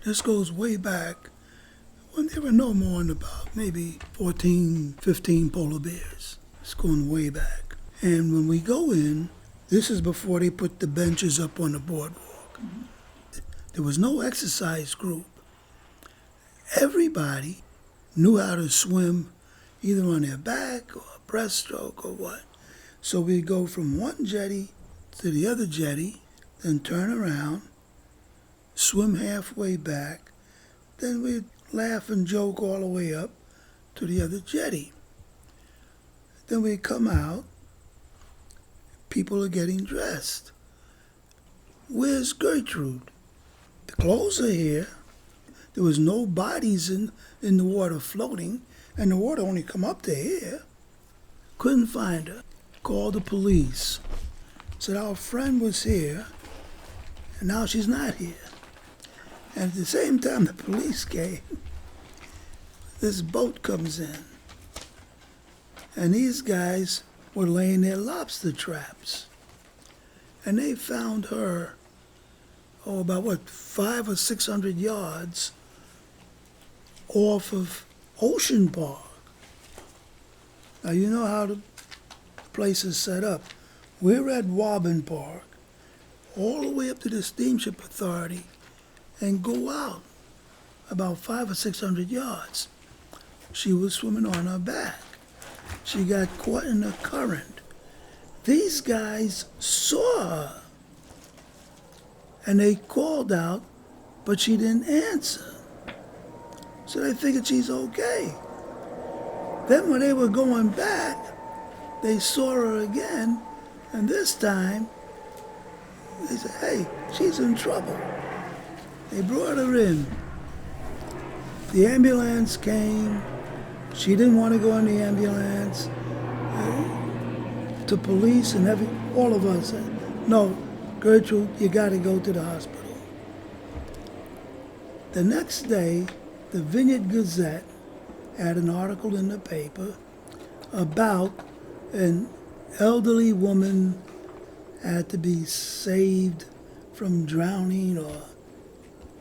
This goes way back when there were no more than about maybe 14, 15 polar bears. It's going way back. And when we go in, this is before they put the benches up on the boardwalk. Mm-hmm. There was no exercise group. Everybody knew how to swim either on their back or breaststroke or what. So we'd go from one jetty to the other jetty, then turn around, swim halfway back, then we'd laugh and joke all the way up to the other jetty. Then we'd come out, people are getting dressed. Where's Gertrude? The clothes are here. There was no bodies in the water floating, and the water only come up to here. Couldn't find her. Called the police. Said our friend was here, and now she's not here. And at the same time the police came, this boat comes in. And these guys were laying their lobster traps. And they found her, about 500 or 600 yards off of Ocean Park. Now, you know how the place is set up. We're at Woburn Park, all the way up to the Steamship Authority, and go out about 500 or 600 yards. She was swimming on her back. She got caught in the current. These guys saw her, and they called out, but she didn't answer. So they figured she's okay. Then when they were going back, they saw her again, and this time, they said, hey, she's in trouble. They brought her in. The ambulance came. She didn't want to go in the ambulance. The police and all of us said, no, Gertrude, you got to go to the hospital. The next day, the Vineyard Gazette had an article in the paper about an elderly woman had to be saved from drowning, or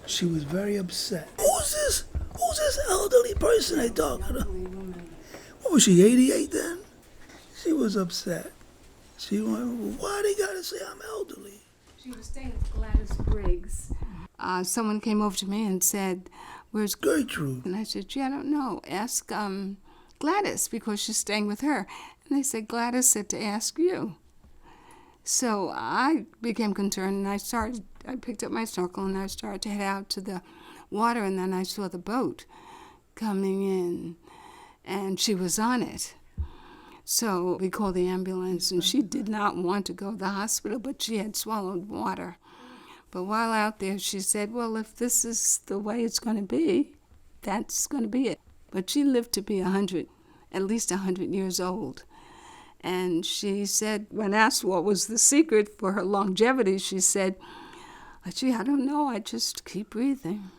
she was very upset. Who's this elderly person they talking about? What was she, 88 then? She was upset. She went, why they gotta say I'm elderly? She was staying with Gladys Briggs. Someone came over to me and said, where's Gertrude? And I said, gee, I don't know. Ask Gladys, because she's staying with her. And they said, Gladys said to ask you. So I became concerned, and I picked up my snorkel, and I started to head out to the water, and then I saw the boat coming in, and she was on it. So we called the ambulance, and she did not want to go to the hospital, but she had swallowed water. But while out there, she said, well, if this is the way it's going to be, that's going to be it. But she lived to be at least 100 years old. And she said, when asked what was the secret for her longevity, she said, gee, I don't know, I just keep breathing.